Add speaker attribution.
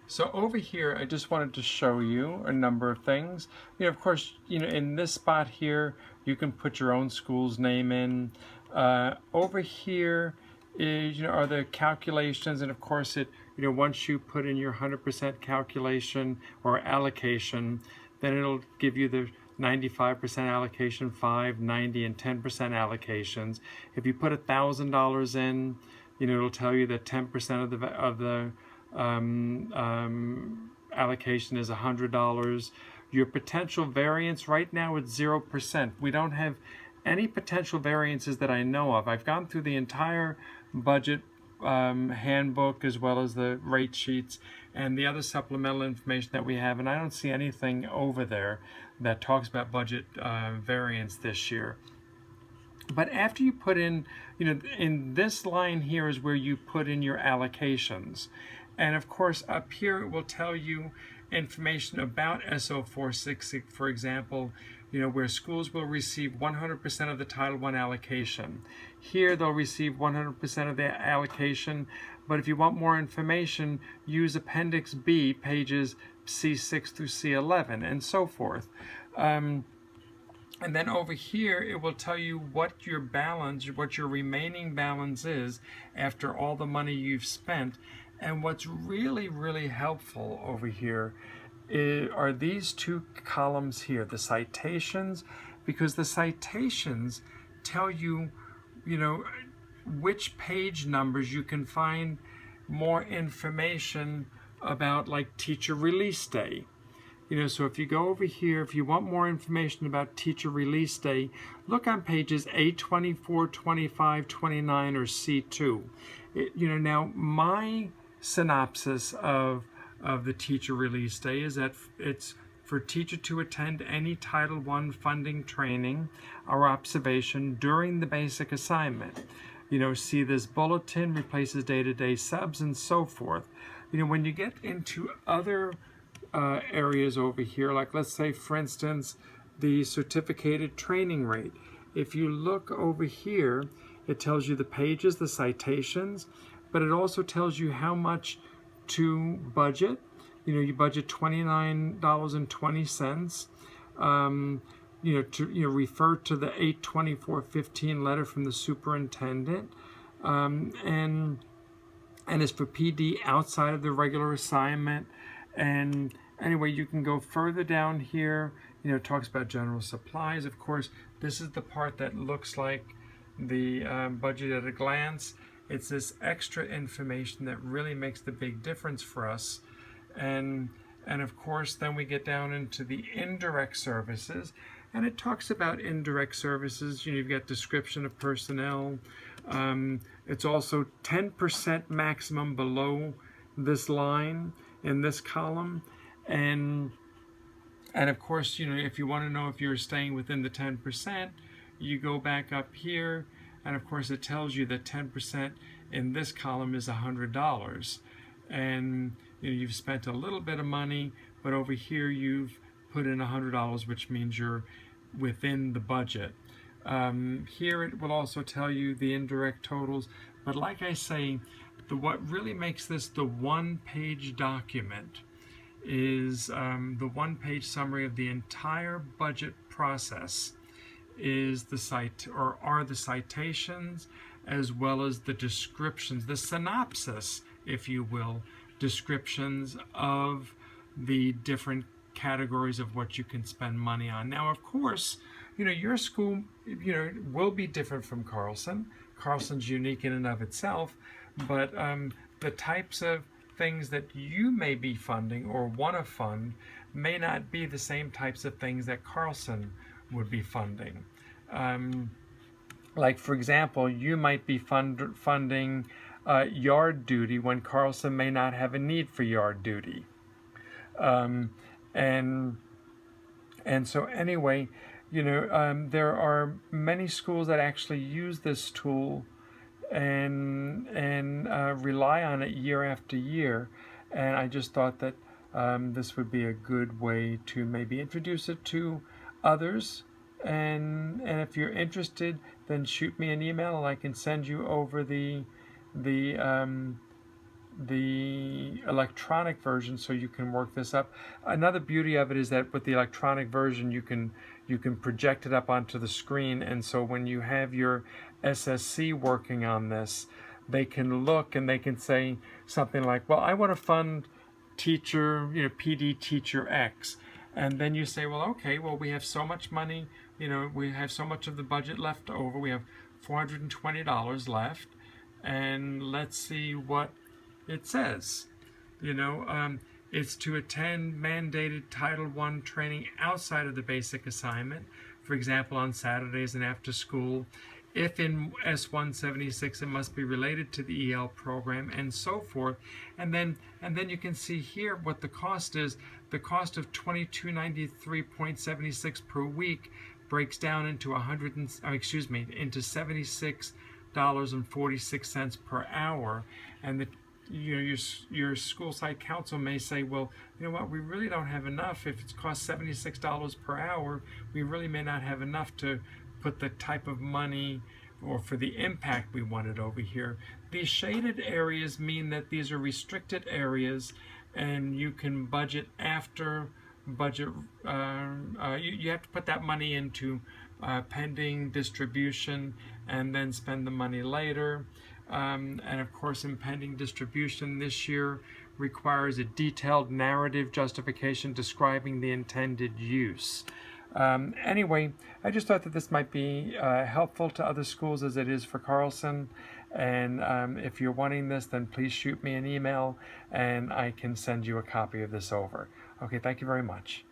Speaker 1: So over here, I just wanted to show you a number of things. Of course, in this spot here, you can put your own school's name in. Over here is, are the calculations, and of course once you put in your 100% calculation or allocation, then it'll give you the 95% allocation, 5, 90, and 10% allocations. If you put $1,000 in, it'll tell you that 10% of the allocation is $100. Your potential variance right now is 0%. We don't have any potential variances that I know of. I've gone through the entire budget handbook as well as the rate sheets and the other supplemental information that we have, and I don't see anything over there that talks about budget variance this year. But after you put in, in this line here is where you put in your allocations. And of course, up here it will tell you information about SO466, for example, where schools will receive 100% of the Title I allocation. Here they'll receive 100% of the allocation, but if you want more information, use Appendix B, pages C6 through C11, and so forth. And then over here, it will tell you what your balance, what your remaining balance is after all the money you've spent. And what's really, really helpful over here are these two columns here, the citations, because the citations tell you, which page numbers you can find more information about, like Teacher Release Day. So if you go over here, if you want more information about Teacher Release Day, look on pages 8, 24, 25, 29, or C2. Now my synopsis of the Teacher Release Day is that it's for teacher to attend any Title I funding training or observation during the basic assignment. See this bulletin, replaces day-to-day subs, and so forth. When you get into other areas over here, like let's say, for instance, the certificated training rate. If you look over here, it tells you the pages, the citations, but it also tells you how much to budget. You budget $29.20. To refer to the 8/24/15 letter from the superintendent, and it's for PD outside of the regular assignment. And anyway, you can go further down here. It talks about general supplies. Of course, this is the part that looks like the budget at a glance. It's this extra information that really makes the big difference for us. And of course, then we get down into the indirect services, and it talks about indirect services. You've got description of personnel. It's also 10% maximum below this line in this column. And of course, if you want to know if you're staying within the 10%, you go back up here, and of course it tells you that 10% in this column is $100. And you've spent a little bit of money, but over here you've put in $100, which means you're within the budget. Here it will also tell you the indirect totals, but like I say, what really makes this the one-page document is the one-page summary of the entire budget process is the citations, as well as the descriptions, the synopsis, if you will, descriptions of the different categories of what you can spend money on. Now, of course, your school, will be different from Carlson. Carlson's unique in and of itself, but the types of things that you may be funding or want to fund may not be the same types of things that Carlson would be funding. Like, for example, you might be funding yard duty when Carlson may not have a need for yard duty. And so anyway, there are many schools that actually use this tool and rely on it year after year. And I just thought that this would be a good way to maybe introduce it to others. And if you're interested, then shoot me an email and I can send you over the the electronic version so you can work this up. Another beauty of it is that with the electronic version you can project it up onto the screen, and so when you have your SSC working on this, they can look and they can say something like, well, I want to fund teacher, PD teacher X. And then you say, well, okay, well, we have so much money, we have so much of the budget left over. We have $420 left. And let's see what it says. It's to attend mandated Title I training outside of the basic assignment, for example, on Saturdays and after school. If in S-176 it must be related to the EL program, and so forth. And then you can see here what the cost is. The cost of $2293.76 per week breaks down into into $76.46 per hour. And your school site council may say, well, you know what, we really don't have enough. If it costs $76 per hour, we really may not have enough to put the type of money or for the impact we wanted over here. These shaded areas mean that these are restricted areas, and you can budget after budget. You have to put that money into pending distribution and then spend the money later. And of course, impending distribution this year requires a detailed narrative justification describing the intended use. Anyway, I just thought that this might be helpful to other schools as it is for Carlson. And if you're wanting this, then please shoot me an email and I can send you a copy of this over. Okay, thank you very much.